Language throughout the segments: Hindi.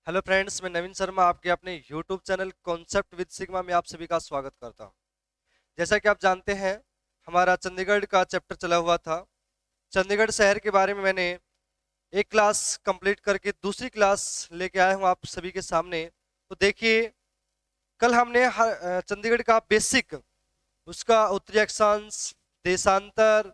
हेलो फ्रेंड्स, मैं नवीन शर्मा आपके अपने YouTube channel concept with sigma में आप सभी का स्वागत करता हूं। जैसा कि आप जानते हैं, हमारा चंडीगढ़ का चैप्टर चला हुआ था। चंडीगढ़ शहर के बारे में मैंने एक क्लास कंप्लीट करके दूसरी क्लास लेके आया हूं आप सभी के सामने। तो देखिए, कल हमने चंडीगढ़ का बेसिक, उसका उत्तरी अक्षांश, देशांतर,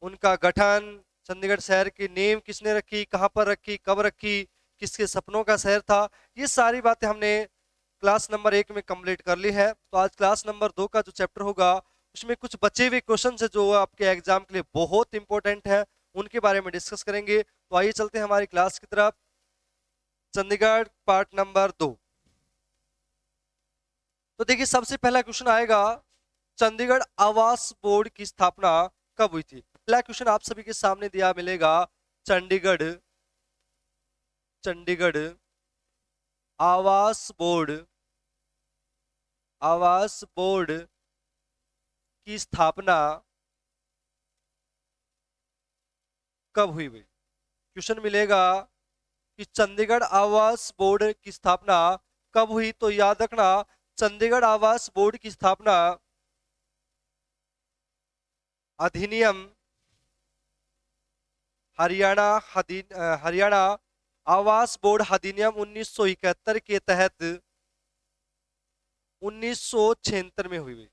उनका गठन, चंडीगढ़ शहर की नींव किसने रखी, कहाँ पर रखी, कब रखी, किसके सपनों का शहर था, ये सारी बातें हमने क्लास नंबर 1 में कंप्लीट कर ली है। तो आज क्लास नंबर 2 का जो चैप्टर होगा, उसमें कुछ बचे हुए क्वेश्चन है जो आपके एग्जाम के लिए बहुत इंपॉर्टेंट है, उनके बारे में डिस्कस करेंगे। तो आइए चलते हैं हमारी क्लास की तरफ। Chandigarh part number 2। तो देखिए, सबसे पहला क्वेश्चन आएगा, चंडीगढ़ आवास बोर्ड की स्थापना कब हुई थी। पहला क्वेश्चन आप सभी के सामने दिया मिलेगा, चंडीगढ़ चंडीगढ़ आवास बोर्ड आवास बोर्ड की स्थापना कब हुई भाई। क्वेश्चन मिलेगा कि चंडीगढ़ आवास बोर्ड की स्थापना कब हुई। तो याद रखना, चंडीगढ़ आवास बोर्ड की स्थापना अधिनियम हरियाणा आवास बोर्ड अधिनियम 1971 के तहत 1976 में हुई।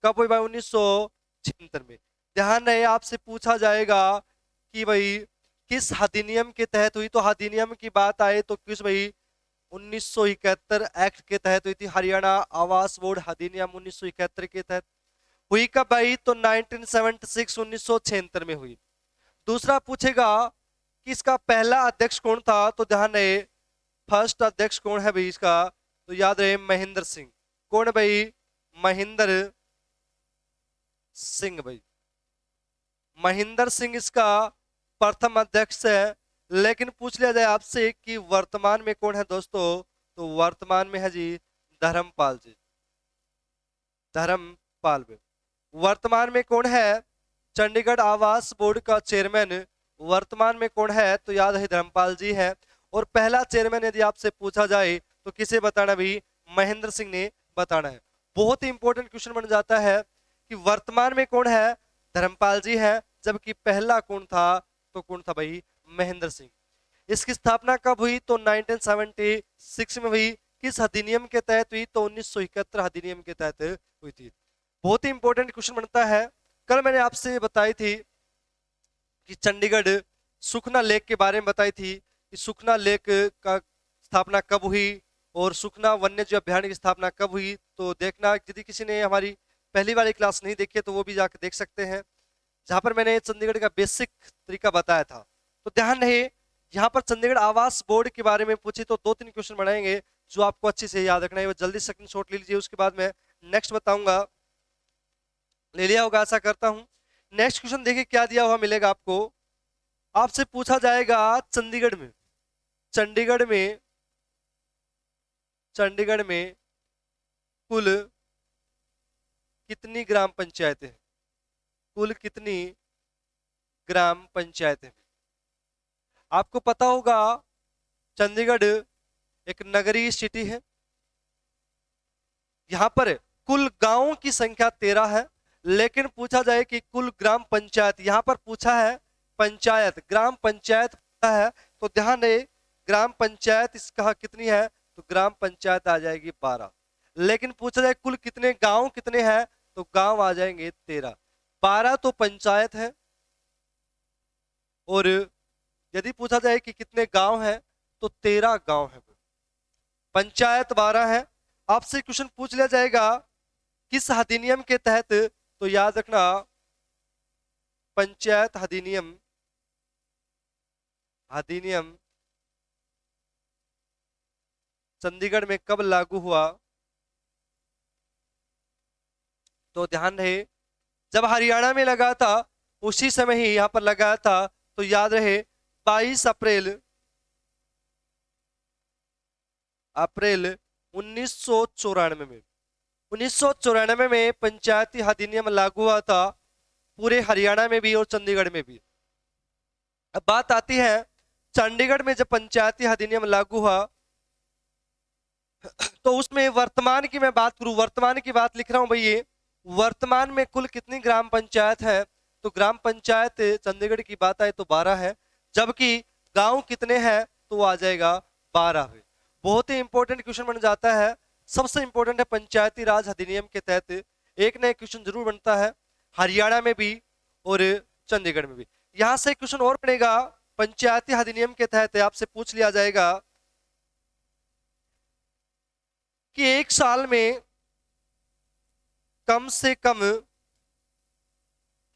कब हुई भाई? 1976 में। ध्यान रहे, आपसे पूछा जाएगा कि भाई किस अधिनियम के तहत हुई। तो अधिनियम की बात आए तो किस भाई, 1971 एक्ट के तहत हुई थी। हरियाणा आवास बोर्ड अधिनियम 1971 के तहत हुई। कब भाई? तो 1976 1976 में हुई। दूसरा पूछेगा कि इसका पहला अध्यक्ष कौन था। तो ध्यान रहे, फर्स्ट अध्यक्ष कौन है भाई इसका। तो याद रहे, महेंद्र सिंह। कौन भाई? महेंद्र सिंह भाई। महेंद्र सिंह इसका प्रथम अध्यक्ष है। लेकिन पूछ लिया जाए आपसे कि वर्तमान में कौन है दोस्तों, तो वर्तमान में है जी धर्मपाल जी। धर्मपाल भाई वर्तमान में कौन है? चंडीगढ़ आवास बोर्ड का चेयरमैन वर्तमान में कौन है? तो याद है, धर्मपाल जी है। और पहला चेयरमैन यदि आपसे पूछा जाए तो किसे बताना भी? महेंद्र सिंह ने बताना है। बहुत ही इंपॉर्टेंट क्वेश्चन बन जाता है कि वर्तमान में कौन है? धर्मपाल जी है। जबकि पहला कौन था? तो कौन था भाई? महेंद्र सिंह। इसकी स्थापना कब हुई? तो 1976 में हुई। किस अधिनियम के तहत हुई? तो 1971 अधिनियम के तहत हुई थी। बहुत ही इंपॉर्टेंट क्वेश्चन बनता है। कल मैंने आपसे बताई थी कि चंडीगढ़ सुखना लेक के बारे में बताई थी कि सुखना लेक का स्थापना कब हुई और सुखना वन्य जीव अभ्यारण्य की स्थापना कब हुई। तो देखना, यदि किसी ने हमारी पहली वाली क्लास नहीं देखी है तो वो भी जाकर देख सकते हैं, जहां पर मैंने चंडीगढ़ का बेसिक तरीका बताया था। तो ध्यान रहे, यहाँ पर चंडीगढ़ आवास बोर्ड के बारे में पूछे तो 2-3 क्वेश्चन बनाएंगे जो आपको अच्छे से याद रखना है। वो जल्दी स्क्रीनशॉट ले लीजिए, उसके बाद मैं नेक्स्ट बताऊंगा। ले लिया होगा ऐसा करता हूं। नेक्स्ट क्वेश्चन देखिए क्या दिया हुआ मिलेगा आपको। आपसे पूछा जाएगा, चंडीगढ़ में चंडीगढ़ में चंडीगढ़ में कुल कितनी ग्राम पंचायतें हैं? कुल कितनी ग्राम पंचायतें हैं? आपको पता होगा, चंडीगढ़ एक नगरीय सिटी है। यहां पर कुल गांवों की संख्या 13 है। लेकिन पूछा जाए कि कुल ग्राम पंचायत, यहां पर पूछा है पंचायत, ग्राम पंचायत पूछा है। तो ध्यान रहे, ग्राम पंचायत इसका कितनी है? तो ग्राम पंचायत आ जाएगी 12। लेकिन पूछा जाए कुल कितने गांव कितने हैं, तो गांव आ जाएंगे 13। 12 तो पंचायत है, और यदि पूछा जाए कि कितने गांव हैं, तो 13 गांव है। पंचायत 12 है। आपसे क्वेश्चन पूछ लिया जाएगा किस अधिनियम के तहत। तो याद रखना, पंचायत अधिनियम अधिनियम चंडीगढ़ में कब लागू हुआ। तो ध्यान रहे, जब हरियाणा में लगा था उसी समय ही यहां पर लगाया था। तो याद रहे, 22 अप्रैल अप्रैल 1994 में 1994 में पंचायती अधिनियम लागू हुआ था, पूरे हरियाणा में भी और चंडीगढ़ में भी। अब बात आती है, चंडीगढ़ में जब पंचायती अधिनियम लागू हुआ तो उसमें वर्तमान की मैं बात करूं, वर्तमान की बात लिख रहा हूं भाई, ये वर्तमान में कुल कितनी ग्राम पंचायत है, तो ग्राम पंचायत चंडीगढ़ की बात आए तो 12 है, जबकि गांव कितने हैं तो वो आ जाएगा 12 है। बहुत ही इंपॉर्टेंट क्वेश्चन बन जाता है, सबसे इंपॉर्टेंट है पंचायती राज अधिनियम के तहत एक ना एक क्वेश्चन जरूर बनता है, हरियाणा में भी और चंडीगढ़ में भी। यहां से क्वेश्चन और बनेगा, पंचायती अधिनियम के तहत आपसे पूछ लिया जाएगा कि एक साल में कम से कम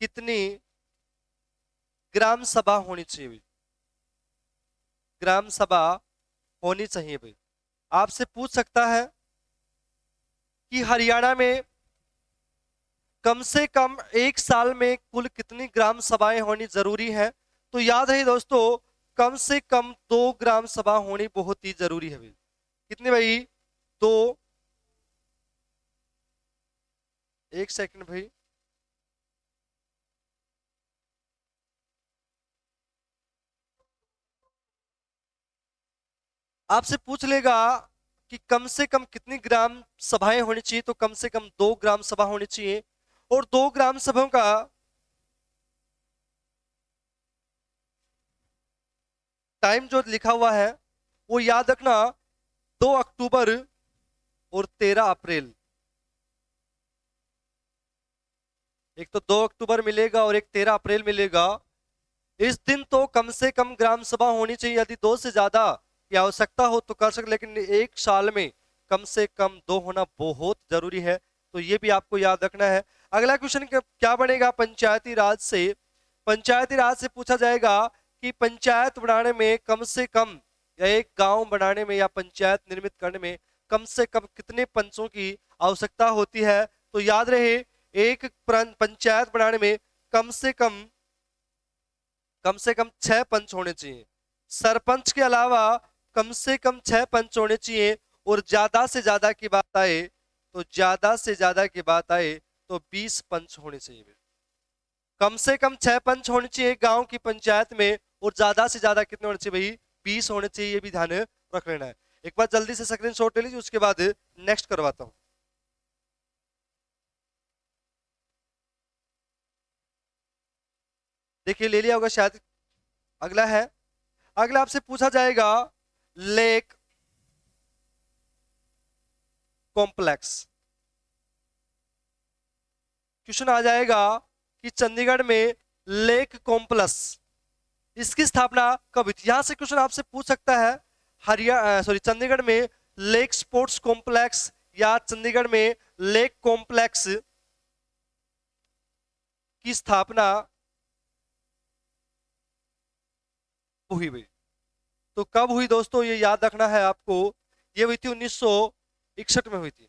कितनी ग्राम सभा होनी चाहिए भाई, ग्राम सभा होनी चाहिए भाई। आपसे पूछ सकता है कि हरियाणा में कम से कम एक साल में कुल कितनी ग्राम सभाएं होनी जरूरी है, तो याद है दोस्तों, कम से कम 2 ग्राम सभा होनी बहुत ही जरूरी है भाई। कितनी भाई? 2। एक सेकंड भाई, आपसे पूछ लेगा कि कम से कम कितनी ग्राम सभाएं होनी चाहिए, तो कम से कम 2 ग्राम सभा होनी चाहिए। और 2 ग्राम सभाओं का टाइम जो लिखा हुआ है वो याद रखना, 2 अक्टूबर और 13 अप्रैल। एक तो 2 अक्टूबर मिलेगा और एक 13 अप्रैल मिलेगा। इस दिन तो कम से कम ग्राम सभा होनी चाहिए, यदि 2 से ज्यादा की आवश्यकता हो तो कर सकते, लेकिन एक साल में कम से कम 2 होना बहुत जरूरी है, तो ये भी आपको याद रखना है। अगला क्वेश्चन क्या बनेगा, पंचायती राज से। पंचायती राज से पूछा जाएगा कि पंचायत बनाने में कम से कम, या एक गांव बनाने में या पंचायत निर्मित करने में कम से कम कितने पंचों की आवश्यकता होती है, तो याद रहे एक पंचायत बनाने में कम से कम 6 पंच होने चाहिए। सरपंच के अलावा कम से कम 6 पंच होने चाहिए, और ज्यादा से ज्यादा की बात आए तो 20 पंच होने चाहिए। कम से कम 6 पंच होने चाहिए गांव की पंचायत में, और ज्यादा से ज्यादा कितने होने चाहिए भाई? 20 होने चाहिए, ये भी ध्यान रख लेना है। एक बार जल्दी से स्क्रीनशॉट ले लीजिए, उसके बाद नेक्स्ट करवाता हूं। देखिए ले लिया होगा शायद। अगला है, अगला आपसे पूछा जाएगा लेक कॉम्प्लेक्स। क्वेश्चन आ जाएगा कि चंडीगढ़ में लेक कॉम्प्लेक्स, इसकी स्थापना कब हुई थी। यहां से क्वेश्चन आपसे पूछ सकता है चंडीगढ़ में लेक स्पोर्ट्स कॉम्प्लेक्स या चंडीगढ़ में लेक कॉम्प्लेक्स की स्थापना हुई भाई। तो कब हुई दोस्तों, ये याद रखना है आपको। ये हुई थी 1961 में हुई थी।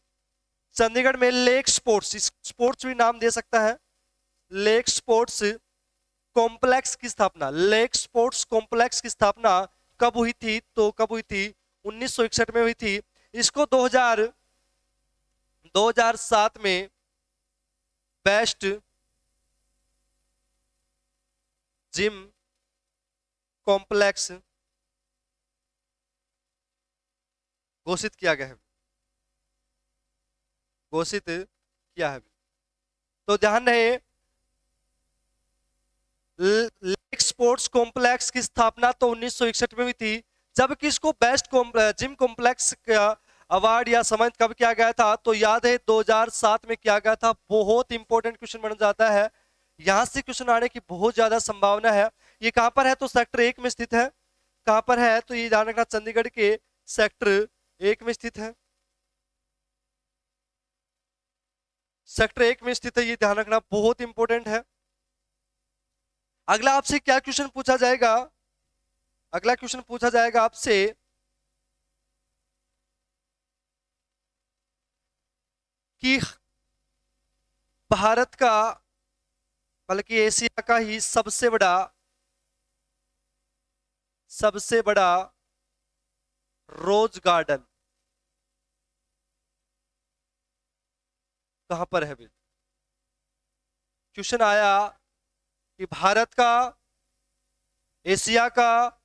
चंडीगढ़ में लेक स्पोर्ट्स, स्पोर्ट्स भी नाम दे सकता है, लेक स्पोर्ट्स कॉम्प्लेक्स की स्थापना, लेक स्पोर्ट्स कॉम्प्लेक्स की स्थापना कब हुई थी, तो कब हुई थी? 1961 में हुई थी। इसको 2007 में बेस्ट जिम कॉम्प्लेक्स घोषित किया गया है, घोषित किया है। तो ध्यान रहे, लेक स्पोर्ट्स कॉम्प्लेक्स की स्थापना तो 1961 में हुई थी, जबकि इसको बेस्ट जिम कॉम्प्लेक्स का अवार्ड या सम्मानित कब किया गया था, तो याद है 2007 में किया गया था। बहुत इंपॉर्टेंट क्वेश्चन बन जाता है, यहां से क्वेश्चन आने की बहुत ज्यादा संभावना है। ये कहां पर है, तो सेक्टर 1 में स्थित है। कहां पर है, तो ये ध्यान रखना, चंडीगढ़ के सेक्टर 1 में स्थित है। सेक्टर 1 में स्थित है, ये ध्यान रखना बहुत इंपॉर्टेंट है। अगला आपसे क्या क्वेश्चन पूछा जाएगा, अगला क्वेश्चन पूछा जाएगा आपसे कि भारत का, बल्कि एशिया का ही सबसे बड़ा रोज गार्डन कहां पर है। क्वेश्चन आया कि भारत का, एशिया का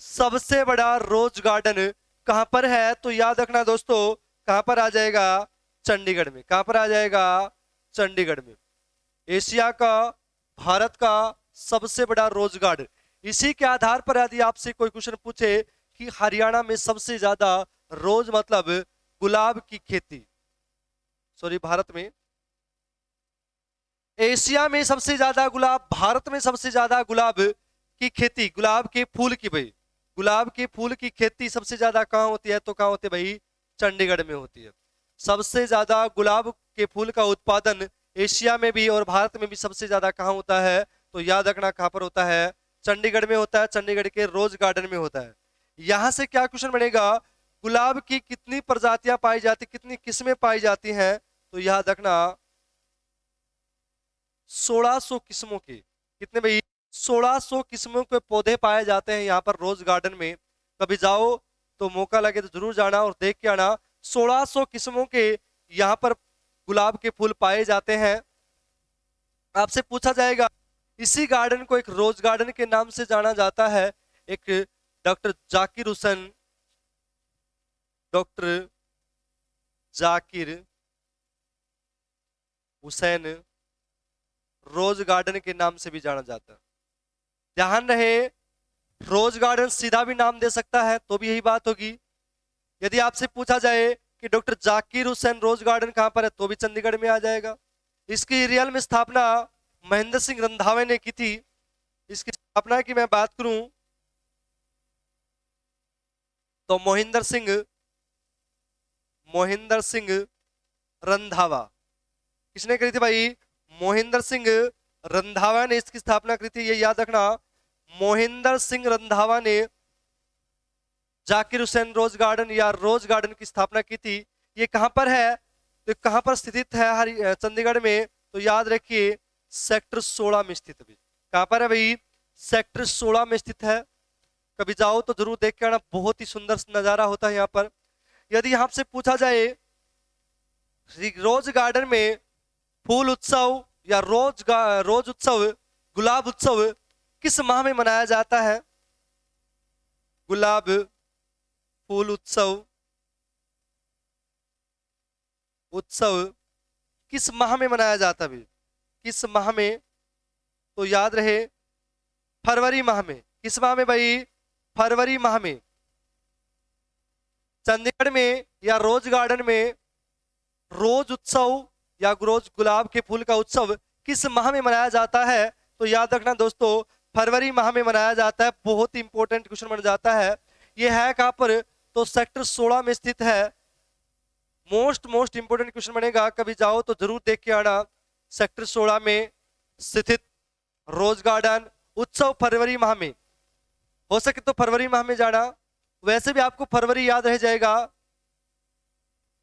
सबसे बड़ा रोज गार्डन कहां पर है, तो याद रखना दोस्तों, कहां पर आ जाएगा? चंडीगढ़ में। कहां पर आ जाएगा? चंडीगढ़ में। एशिया का, भारत का सबसे बड़ा रोज गार्डन। इसी के आधार पर यदि आपसे कोई क्वेश्चन पूछे कि हरियाणा में सबसे ज्यादा रोज मतलब गुलाब की खेती, सॉरी भारत में, एशिया में सबसे ज्यादा गुलाब, भारत में सबसे ज्यादा गुलाब की खेती, गुलाब के फूल की भाई, गुलाब के फूल की खेती सबसे ज्यादा कहां होती है? तो कहां होती है भाई? चंडीगढ़ में होती है। सबसे ज्यादा गुलाब के फूल का उत्पादन एशिया में भी और भारत में भी सबसे ज्यादा कहां होता है? तो याद रखना कहां पर होता है? चंडीगढ़ में होता है। चंडीगढ़ के रोज गार्डन में होता है। यहां से क्या क्वेश्चन बनेगा? गुलाब की कितनी प्रजातियां पाई जाती, कितनी किस्में पाई जाती हैं? तो याद रखना 1600 किस्मों के, कितने भाई? 1600 किस्मों के पौधे पाए जाते हैं यहाँ पर रोज गार्डन में। कभी जाओ तो मौका लगे तो जरूर जाना और देख के आना। 1600 किस्मों के यहाँ पर गुलाब के फूल पाए जाते हैं। आपसे पूछा जाएगा, इसी गार्डन को एक रोज गार्डन के नाम से जाना जाता है। एक doctor Zakir Hussain, doctor Zakir Hussain rose garden के नाम से भी जाना जाता है। ध्यान रहे, रोज गार्डन सीधा भी नाम दे सकता है तो भी यही बात होगी। यदि आपसे पूछा जाए कि doctor Zakir Hussain rose garden कहां पर है, तो भी चंडीगढ़ में आ जाएगा। इसकी रियल में स्थापना महेंद्र सिंह रंधावे ने की थी। इसकी स्थापना की मैं बात करूं तो मोहिंदर सिंह रंधावा, किसने करी थी भाई? मोहिंदर सिंह रंधावा ने इसकी स्थापना की थी। ये याद रखना, मोहिंदर सिंह रंधावा ने जाकिर हुसैन रोज गार्डन या रोज गार्डन की स्थापना की थी। ये कहां पर है? तो कहां पर स्थित है? चंडीगढ़ में। तो याद रखिए सेक्टर 16 में स्थित है। कहां पर है भाई? सेक्टर 16 में स्थित है। कभी जाओ तो जरूर देख के आना, बहुत ही सुंदर नजारा होता है यहाँ पर। यदि यहाँ से पूछा जाए रोज गार्डन में फूल उत्सव या रोज उत्सव, गुलाब उत्सव किस माह में मनाया जाता है? गुलाब फूल उत्सव किस माह में मनाया जाता है? किस माह में? तो याद रहे फरवरी माह में। किस माह में भाई? फरवरी माह में। चंडीगढ़ में या रोज गार्डन में रोज उत्सव या रोज गुलाब के फूल का उत्सव किस माह में मनाया जाता है? तो याद रखना दोस्तों, फरवरी माह में मनाया जाता है। बहुत ही इंपॉर्टेंट क्वेश्चन बन जाता है। यह है कहां पर? तो सेक्टर 16 में स्थित है। मोस्ट इंपोर्टेंट क्वेश्चन बनेगा, कभी जाओ तो जरूर देख के आना। सेक्टर 16 में स्थित रोज गार्डन उत्सव फरवरी माह में, हो सके तो फरवरी माह में जाना। वैसे भी आपको फरवरी याद रह जाएगा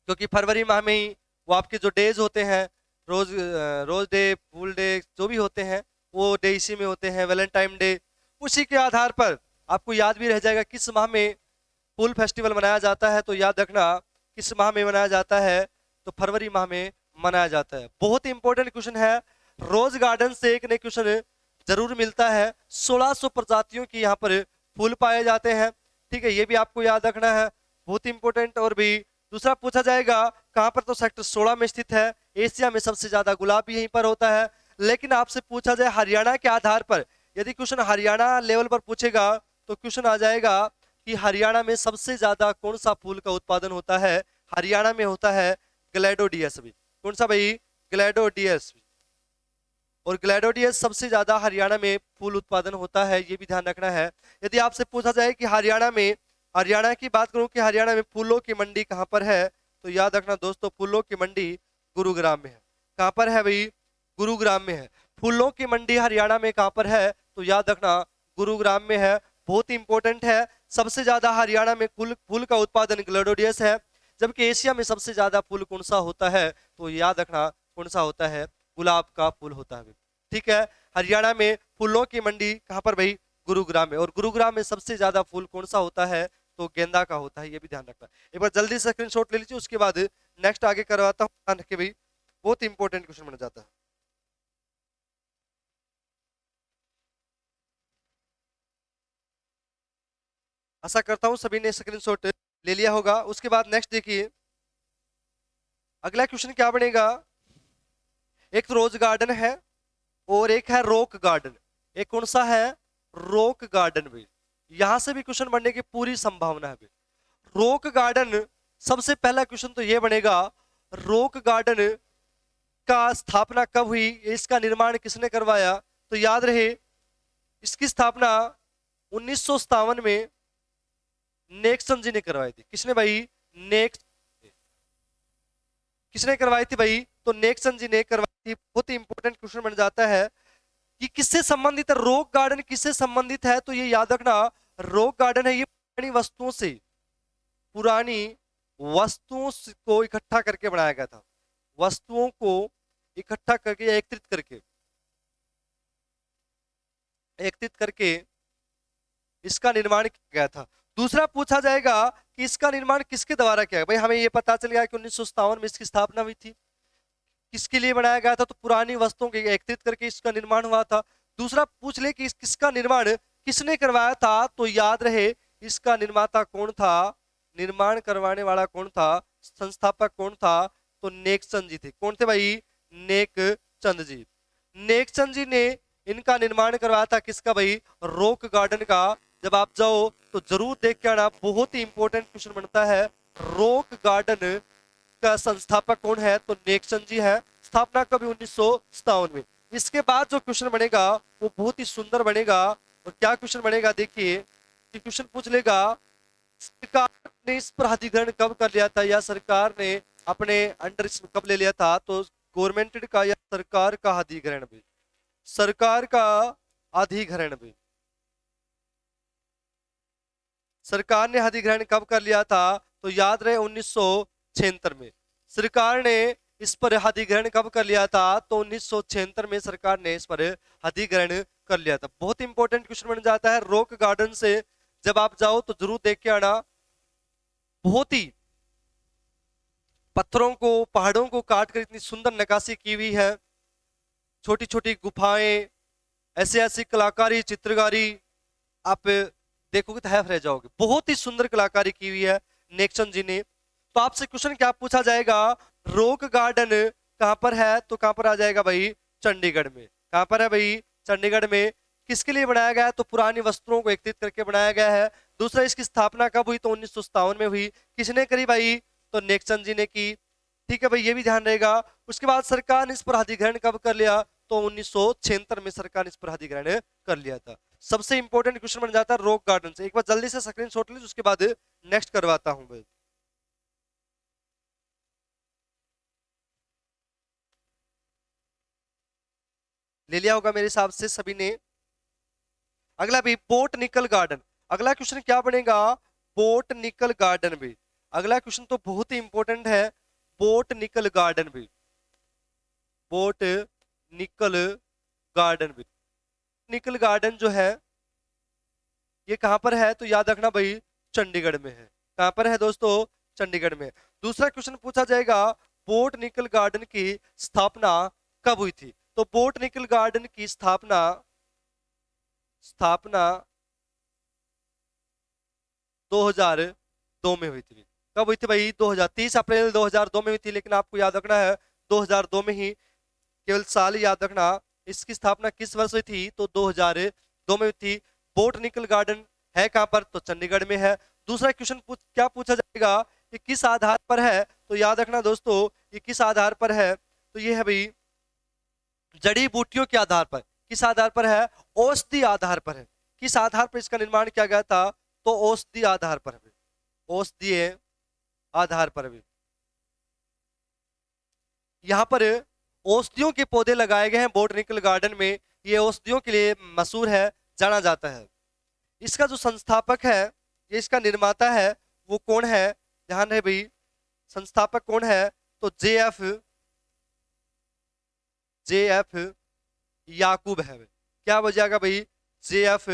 क्योंकि फरवरी माह में ही वो आपके जो डेज होते हैं, रोज डे, फूल डे, जो भी होते हैं वो डे इसी में होते हैं, वैलेंटाइन डे। उसी के आधार पर आपको याद भी रह जाएगा किस माह में फूल फेस्टिवल मनाया जाता है। तो याद रखना किस माह में मनाया जाता है? तो फरवरी माह में मनाया जाता है। बहुत ही इंपॉर्टेंट क्वेश्चन है। रोज गार्डन से एक नए क्वेश्चन जरूर मिलता है। 1600 प्रजातियों की यहाँ पर फूल पाए जाते हैं। ठीक है, ये भी आपको याद रखना है, बहुत इंपॉर्टेंट। और भी दूसरा पूछा जाएगा कहां पर? तो सेक्टर 16 में स्थित है। एशिया में सबसे ज्यादा गुलाब भी यहीं पर होता है। लेकिन आपसे पूछा जाए हरियाणा के आधार पर, यदि क्वेश्चन हरियाणा लेवल पर पूछेगा तो क्वेश्चन आ जाएगा कि हरियाणा में सबसे ज्यादा कौन सा फूल का उत्पादन होता है? हरियाणा में होता है ग्लैडोडियस। भी कौन सा भाई? ग्लैडोडियस। और ग्लैडोडियस सबसे ज्यादा हरियाणा में फूल उत्पादन होता है, ये भी ध्यान रखना है। यदि आपसे पूछा जाए कि हरियाणा की बात करूं कि हरियाणा में फूलों की मंडी कहां पर है? तो याद रखना दोस्तों, फूलों की मंडी गुरुग्राम में है। कहां पर है भाई? गुरुग्राम में है। फूलों की मंडी हरियाणा में कहां पर है? तो याद रखना गुरुग्राम में है। बहुत ही इंपॉर्टेंट है। सबसे ज्यादा हरियाणा में फूल का उत्पादन ग्लैडोडियस है। जबकि एशिया में सबसे ज्यादा फूल कौन सा होता है? तो याद रखना कौन सा होता है? गुलाब का फूल होता है। ठीक है, हरियाणा में फूलों की मंडी कहां पर भाई? गुरुग्राम में। और गुरुग्राम में सबसे ज्यादा फूल कौन सा होता है? तो गेंदा का होता है, ये भी ध्यान रखना। एक बार जल्दी से स्क्रीनशॉट ले लीजिए, उसके बाद नेक्स्ट आगे करवाता हूं। ध्यान रखिए भाई, बहुत इंपॉर्टेंट क्वेश्चन बन जाता है। आशा करता हूं सभी ने स्क्रीनशॉट ले लिया होगा। उसके बाद नेक्स्ट देखिए, अगला क्वेश्चन क्या बनेगा, एक तो रोज गार्डन है और एक है रॉक गार्डन। एक कौन सा है, रॉक गार्डन भी। यहां से भी क्वेश्चन बनने की पूरी संभावना है। रॉक गार्डन, सबसे पहला क्वेश्चन तो ये बनेगा, रॉक गार्डन का स्थापना कब हुई, इसका निर्माण किसने करवाया। तो याद रहे इसकी स्थापना 1957 में नेक्सन जी ने करवाई थी। किसने भाई, किसने करवाई थी भाई, तो नेक्सन जी ने करवाई थी। बहुत ही इंपॉर्टेंट क्वेश्चन बन जाता है कि किससे संबंधित है, रॉक गार्डन किससे संबंधित है। तो ये याद रखना, रॉक गार्डन है ये पुरानी वस्तुओं को इकट्ठा करके बनाया गया था। वस्तुओं को इकट्ठा करके या एकत्रित करके इसका निर्माण किया गया था। दूसरा पूछा जाएगा कि इसका निर्माण किसके द्वारा किया गया। भाई हमें यह पता चल गया कि 1957 में इसकी स्थापना हुई थी। किसके लिए बनाया गया था, तो पुरानी वस्तुओं को एकत्रित करके इसका निर्माण हुआ था। दूसरा पूछ ले कि किसका निर्माण किसने करवाया था। तो याद रहे इसका निर्माता कौन था, निर्माण करवाने वाला कौन था, संस्थापक कौन था, तो नेक्सन जी थे। कौन थे भाई, नेकचंद जी। नेकचंद जी ने इनका निर्माण करवाया था। किसका भाई, रॉक गार्डन का। जब आप जाओ तो जरूर देख के आना, बहुत ही इंपॉर्टेंट क्वेश्चन बनता है। रॉक गार्डन का संस्थापक कौन है, तो नेक्सन जी है। स्थापना कभी 1957 में। इसके बाद जो क्वेश्चन बनेगा वो बहुत ही सुंदर बनेगा। और क्या क्वेश्चन बनेगा, देखिए क्वेश्चन पूछ लेगा, सरकार ने इस पर अधिग्रहण कब कर लिया था, या सरकार ने अपने अंडर कब ले लिया था। तो गवर्नमेंट का या सरकार का अधिग्रहण भी, सरकार का अधिग्रहण भी। सरकार ने अधिग्रहण कब कर लिया था, तो याद रहे 1976 में। सरकार ने इस पर अधिग्रहण कब कर लिया था, तो 1976 में सरकार ने इस पर अधिग्रहण कर लिया था। बहुत इंपॉर्टेंट क्वेश्चन बन जाता है। रॉक गार्डन से जब आप जाओ तो जरूर देख के आना। बहुत ही पत्थरों को, पहाड़ों को काट कर इतनी सुंदर नक्काशी की हुई है। छोटी छोटी गुफाएं, ऐसी ऐसी कलाकारी, चित्रकारी, आप देखोगे तो हैफ रह जाओगे। बहुत ही सुंदर कलाकारी की हुई है नेक्सन जी ने। तो आपसे क्वेश्चन क्या पूछा जाएगा, रॉक गार्डन कहां पर है, तो कहां पर आ जाएगा भाई, चंडीगढ़ में। कहां पर है भाई, चंडीगढ़ में। किसके लिए बनाया गया है, तो पुरानी वस्तुओं को एकत्रित करके बनाया गया है। दूसरा, इसकी स्थापना कब हुई, तो 1957 में हुई। किसने करी भाई, तो नेक्सन जी ने की। ठीक है भाई, ये भी ध्यान रहेगा। उसके बाद सरकार ने इस पर अधिग्रहण कब कर लिया, तो 1976 में सरकार ने इस पर अधिग्रहण कर लिया था। सबसे इंपॉर्टेंट क्वेश्चन बन जाता है रॉक गार्डन से। एक बार जल्दी से स्क्रीनशॉट लीजिए, उसके बाद नेक्स्ट करवाता हूं भाई। ले लिया होगा मेरे हिसाब से सभी ने। अगला भी बोटनिकल गार्डन। अगला क्वेश्चन क्या बनेगा, बोटनिकल गार्डन भी। अगला क्वेश्चन तो बहुत ही इंपॉर्टेंट है, बोटनिकल गार्डन भी। बोटनिकल गार्डन भी। निकल गार्डन जो है ये कहां पर है, तो याद रखना भाई चंडीगढ़ में है। कहां पर है दोस्तों, चंडीगढ़ में। दूसरा क्वेश्चन पूछा जाएगा, बोटनिकल गार्डन की स्थापना कब हुई थी। तो बोटनिकल गार्डन की स्थापना 2002 में हुई थी। कब हुई थी भाई, 30 अप्रैल 2002 में हुई थी। लेकिन आपको याद रखना है 2002 में ही, केवल साल ही याद रखना। इसकी स्थापना किस वर्ष हुई थी, तो 2002 में हुई थी। बोटनिकल गार्डन है कहां पर, तो चंडीगढ़ में है। दूसरा क्वेश्चन क्या पूछा जाएगा, ये किस आधार पर है, तो याद रखना दोस्तों ये किस आधार पर है, तो ये है भाई जड़ी बूटियों के आधार पर। किस आधार पर है, औषधि आधार पर है। किस आधार पर इसका निर्माण किया गया था, तो औषधि आधार पर है। औषधीय आधार पर भी। यहां पर औषधियों के पौधे लगाए गए हैं बोटनिकल गार्डन में। ये औषधियों के लिए मशहूर है, जाना जाता है। इसका जो संस्थापक है, ये इसका निर्माता है, वो कौन है, ध्यान रहे भाई। संस्थापक कौन है, तो जे एफ याकूब है। क्या हो जाएगा भाई, जे.एफ.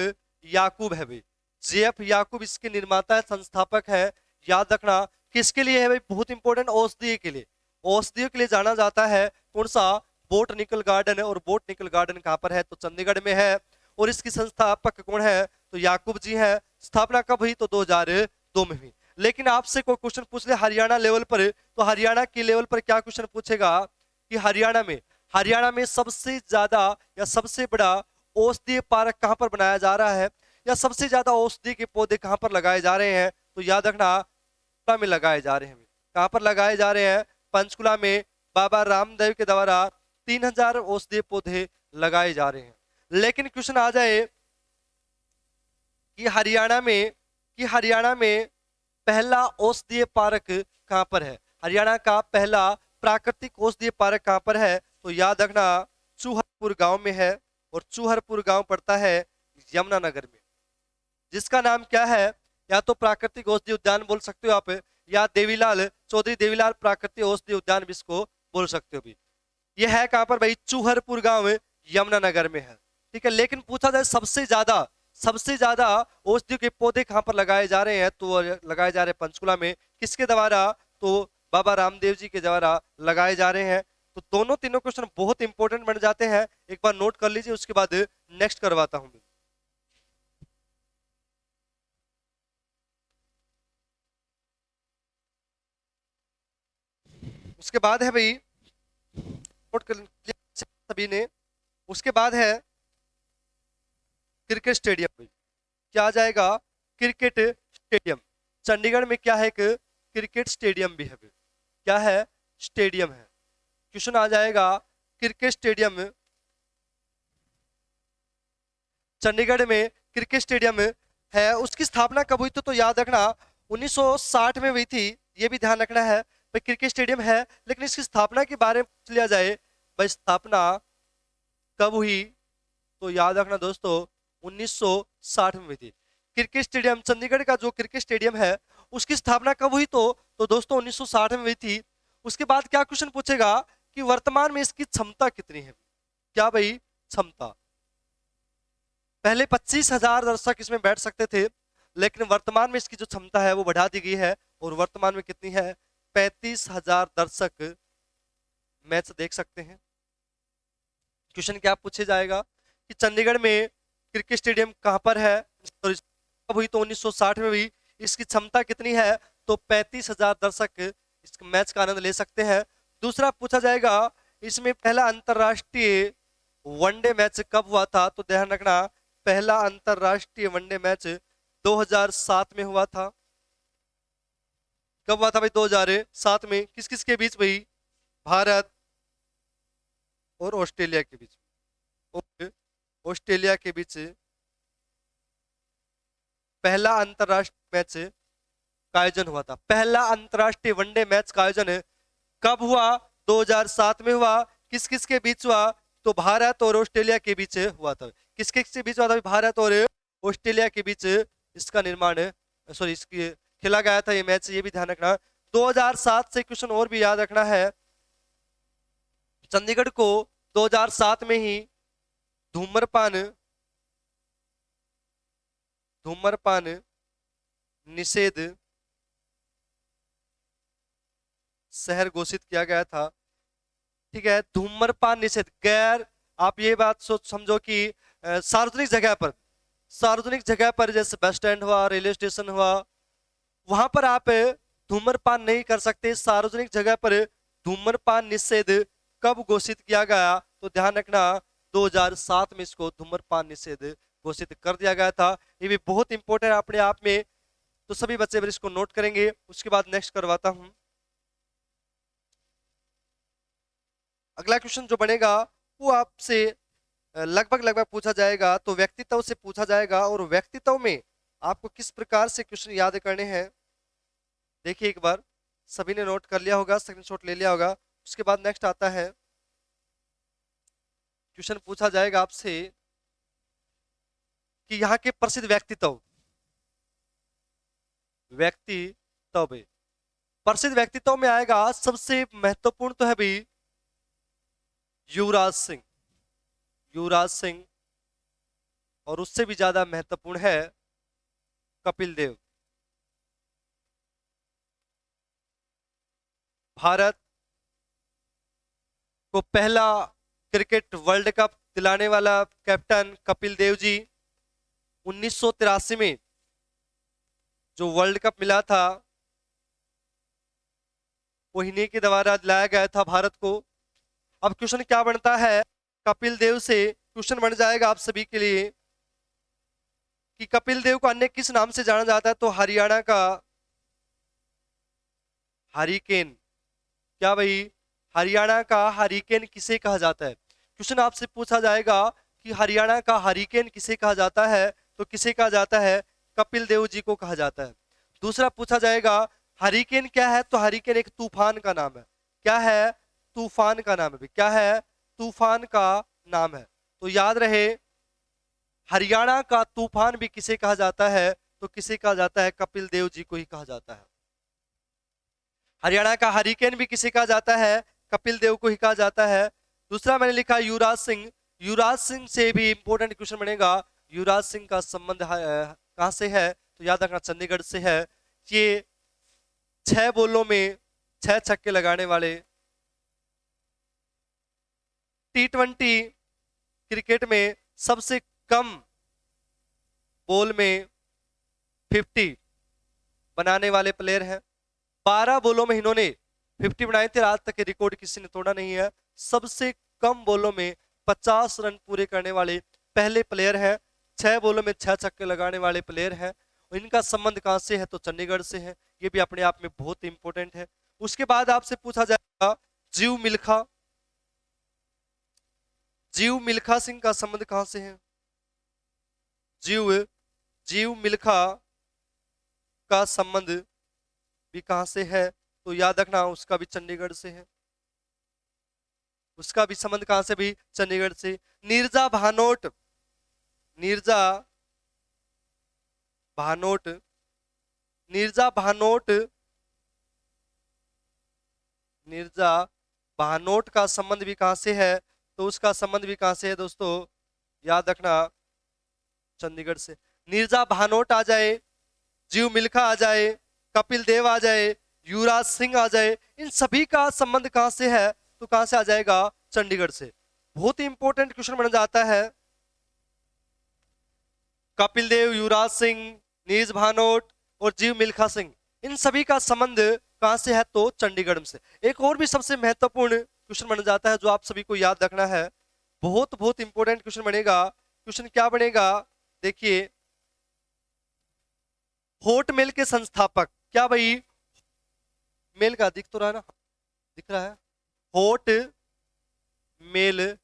याकूब है भाई। जे.एफ. याकूब इसके निर्माता है, संस्थापक है। याद रखना किसके लिए है भाई, बहुत इंपॉर्टेंट, औषधि के लिए। औषधियों के लिए जाना जाता है। कौन सा, बोटनिकल गार्डन है। और बोटनिकल गार्डन कहां पर है, तो चंडीगढ़ में है। और इसकी संस्थापक कौन है, तो याकूब जी है। स्थापना कब हुई, तो 2002 में हुई। लेकिन आपसे कोई क्वेश्चन पूछ ले हरियाणा लेवल पर, तो हरियाणा के लेवल पर क्या क्वेश्चन पूछेगा कि हरियाणा में सबसे ज्यादा या सबसे बड़ा औषधीय पार्क कहां पर बनाया जा रहा है, या सबसे ज्यादा औषधि के पौधे कहां पर लगाए जा रहे हैं, तो याद रखना पंचकुला में लगाए जा रहे हैं। कहां पर लगाए जा रहे हैं? पंचकुला में बाबा रामदेव के द्वारा 3000 औषधीय पौधे लगाए जा रहे हैं। लेकिन क्वेश्चन आ जाए कि हरियाणा में पहला औषधीय पार्क कहां पर है, हरियाणा का पहला प्राकृतिक औषधीय पार्क कहां पर है, तो याद रखना चूहरपुर गांव में है, और चूहरपुर गांव पड़ता है यमुनानगर में, जिसका नाम क्या है? या तो प्राकृतिक औषधि उद्यान बोल सकते हो आप, या चौधरी देवीलाल प्राकृतिक औषधि उद्यान भी इसको बोल सकते हो भी। ये है कहां पर भाई? चूहरपुर गांव यमुनानगर में है, ठीक है। लेकिन पूछा जाए सबसे ज्यादा औषधि के पौधे कहां पर लगाए जा रहे हैं, तो लगाए जा रहे हैं पंचकुला में। किसके द्वारा? तो बाबा रामदेव जी के द्वारा लगाए जा रहे हैं। तो दोनों तीनों क्वेश्चन बहुत इंपॉर्टेंट बन जाते हैं, एक बार नोट कर लीजिए, उसके बाद नेक्स्ट करवाता हूं। उसके बाद है भाई, नोट कर सभी ने, उसके बाद है क्रिकेट स्टेडियम। भाई क्या आ जाएगा? Cricket stadium. चंडीगढ़ में क्या है? एक क्रिकेट स्टेडियम भी है। क्या है? स्टेडियम है। क्वेश्चन आ जाएगा क्रिकेट स्टेडियम, चंडीगढ़ में क्रिकेट स्टेडियम है, उसकी स्थापना कब हुई? तो याद रखना 1960 में हुई थी, ये भी ध्यान रखना है भाई। क्रिकेट स्टेडियम है, लेकिन इसकी स्थापना के बारे में पूछ लिया जाए भाई, स्थापना कब हुई, तो याद रखना दोस्तों 1960 में हुई थी। क्रिकेट स्टेडियम, चंडीगढ़ का जो क्रिकेट स्टेडियम है, उसकी स्थापना कब हुई? तो दोस्तों 1960 में हुई थी। उसके बाद क्या क्वेश्चन पूछेगा कि वर्तमान में इसकी क्षमता कितनी है? क्या भाई? क्षमता। पहले 25,000 दर्शक इसमें बैठ सकते थे, लेकिन वर्तमान में इसकी जो क्षमता है वो बढ़ा दी गई है, और वर्तमान में कितनी है? 35,000 दर्शक मैच देख सकते हैं। क्वेश्चन क्या पूछे जाएगा कि चंडीगढ़ में क्रिकेट स्टेडियम कहां पर है, कब हुई? तो 1960 में हुई। इसकी क्षमता कितनी है? तो 35,000 दर्शक इस मैच का आनंद ले सकते हैं। दूसरा पूछा जाएगा, इसमें पहला अंतरराष्ट्रीय वनडे मैच कब हुआ था? तो ध्यान रखना पहला अंतरराष्ट्रीय वनडे मैच 2007 में हुआ था। कब हुआ था भाई? 2007 में। किस किस के बीच भाई? भारत और ऑस्ट्रेलिया के बीच। ऑस्ट्रेलिया के बीच पहला अंतरराष्ट्रीय मैच का आयोजन हुआ था। पहला अंतरराष्ट्रीय वनडे मैच का आयोजन कब हुआ? 2007 में हुआ। किस किस के बीच हुआ? तो भारत और ऑस्ट्रेलिया के बीच हुआ था। किस किस के बीच हुआ था? भारत और ऑस्ट्रेलिया के बीच इसका निर्माण, सॉरी, इसकी खेला गया था ये मैच, ये भी ध्यान रखना। 2007 से क्वेश्चन और भी याद रखना है, चंडीगढ़ को 2007 में ही धूम्रपान निषेध शहर घोषित किया गया था, ठीक है। धूम्रपान निषेध, गैर, आप ये बात समझो कि सार्वजनिक जगह पर जैसे बस स्टैंड हुआ, रेलवे स्टेशन हुआ, वहां पर आप धूम्रपान नहीं कर सकते। सार्वजनिक जगह पर धूम्रपान निषेध कब घोषित किया गया? तो ध्यान रखना 2007 में इसको धूम्रपान निषेध घोषित कर दिया गया था। ये भी बहुत इंपॉर्टेंट है अपने आप में, तो सभी बच्चे इसको नोट करेंगे। उसके बाद नेक्स्ट करवाता हूं। अगला क्वेश्चन जो बनेगा वो आपसे लगभग पूछा जाएगा, तो व्यक्तित्व से पूछा जाएगा, और व्यक्तित्व में आपको किस प्रकार से क्वेश्चन याद करने हैं, देखिए एक बार। सभी ने नोट कर लिया होगा, स्क्रीनशॉट ले लिया होगा। उसके बाद नेक्स्ट आता है, क्वेश्चन पूछा जाएगा आपसे कि यहाँ के प्रसिद्ध व्यक्तित्व प्रसिद्ध व्यक्तित्व में आएगा, सबसे महत्वपूर्ण तो है भाई युवराज सिंह, और उससे भी ज्यादा महत्वपूर्ण है कपिल देव। भारत को पहला क्रिकेट वर्ल्ड कप दिलाने वाला कैप्टन कपिल देव जी। 1983 में जो वर्ल्ड कप मिला था वो इन्हीं के द्वारा लाया गया था भारत को। अब क्वेश्चन क्या बनता है कपिल देव से, क्वेश्चन बन जाएगा आप सभी के लिए कि कपिल देव को अन्य किस नाम से जाना जाता है, तो हरियाणा का हरिकेन। क्या भाई, हरियाणा का हरिकेन किसे कहा जाता है? क्वेश्चन आपसे पूछा जाएगा कि हरियाणा का हरिकेन किसे कहा जाता है, तो किसे कहा जाता है? कपिल देव जी को कहा जाता है। दूसरा पूछा जाएगा हरिकेन क्या है, तो हरिकेन एक तूफान का नाम है। क्या है? तूफान का नाम है। क्या है? तूफान का नाम है। तो याद रहे हरियाणा का तूफान भी किसे कहा जाता है, तो किसे कहा जाता है? कपिल देव जी को ही कहा जाता है। हरियाणा का हरिकेन भी किसे कहा जाता है? कपिल देव को ही कहा जाता है। दूसरा मैंने लिखा युवराज सिंह। युवराज सिंह से भी इंपॉर्टेंट क्वेश्चन बनेगा, युवराज सिंह का संबंध कहां से है, तो याद रखना चंडीगढ़ से है। ये 6 बॉलों में 6 छक्के लगाने वाले, T20 क्रिकेट में सबसे कम बॉल में 50 बनाने वाले प्लेयर हैं। 12 बॉलों में इन्होंने 50 बनाए थे, आज तक के रिकॉर्ड किसी ने तोड़ा नहीं है। सबसे कम बॉलों में 50 रन पूरे करने वाले पहले प्लेयर हैं। 6 बॉलों में 6 छक्के लगाने वाले प्लेयर हैं। इनका संबंध कहां से है, तो चंडीगढ़ से है। ये भी अपने आप में बहुत इंपॉर्टेंट है। उसके बाद आपसे पूछा जाएगा जीव मिल्खा। जीव मिल्खा सिंह का संबंध कहां से है? जीव मिल्खा का संबंध भी कहां से है, तो याद रखना उसका भी चंडीगढ़ से है। उसका भी संबंध कहां से? भी चंडीगढ़ से। नीरजा भानोट, नीरजा भानोट, नीरजा भानोट, नीरजा भानोट का संबंध भी कहां से है, तो उसका संबंध भी कहां से है दोस्तों? याद रखना चंडीगढ़ से। नीरजा भानोट आ जाए, जीव मिल्खा आ जाए, कपिल देव आ जाए, युवराज सिंह आ जाए, इन सभी का संबंध कहां से है, तो कहां से आ जाएगा? चंडीगढ़ से। बहुत ही इंपॉर्टेंट क्वेश्चन बन जाता है। कपिल देव, युवराज सिंह, नीरज भानोट और जीव मिल्खा सिंह, इन सभी का संबंध कहां से है, तो चंडीगढ़ से। एक और भी सबसे महत्वपूर्ण क्वेश्चन बन जाता है जो आप सभी को याद रखना है, बहुत बहुत इंपॉर्टेंट क्वेश्चन बनेगा। क्वेश्चन क्या बनेगा? देखिए, होट मेल के संस्थापक। क्या भाई, मेल का दिख तो रहा है ना, दिख रहा है। होट मेल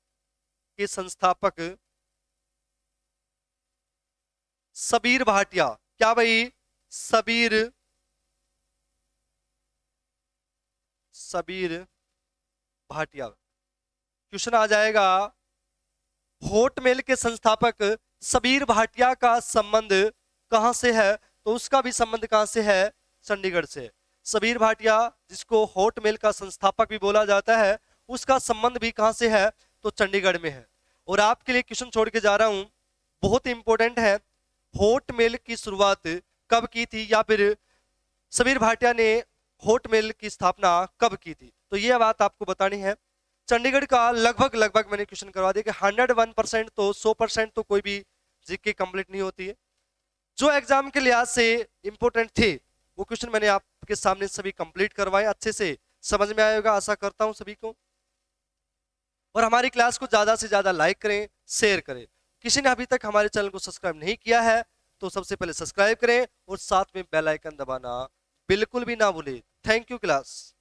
के संस्थापक सबीर भाटिया। क्या भाई? सबीर भाटिया। क्वेश्चन आ जाएगा होट मेल के संस्थापक सबीर भाटिया का संबंध कहां से है, तो उसका भी संबंध कहां से है? चंडीगढ़ से। सबीर भाटिया, जिसको होट मेल का संस्थापक भी बोला जाता है, उसका संबंध भी कहां से है, तो चंडीगढ़ में है। और आपके लिए क्वेश्चन छोड़ के जा रहा हूं, बहुत इंपॉर्टेंट है। होट मेल की शुरुआत कब की थी, या फिर सबीर भाटिया ने होट मेल की स्थापना कब की थी, तो यह बात आपको बतानी है। चंडीगढ़ का लगभग मैंने क्वेश्चन करवा दिया कि 101% तो 100% तो कोई भी जीके कंप्लीट नहीं होती है। जो एग्जाम के लिहाज से इंपॉर्टेंट थे वो क्वेश्चन मैंने आपके सामने सभी कंप्लीट करवाए, अच्छे से समझ में आएगा आशा करता हूं सभी को। और हमारी क्लास को ज्यादा से ज्यादा लाइक करें, शेयर करें। किसी ने अभी तक हमारे चैनल को सब्सक्राइब नहीं किया है तो सबसे पहले सब्सक्राइब करें और साथ में बेल आइकन दबाना बिल्कुल भी ना भूलें। Thank you class.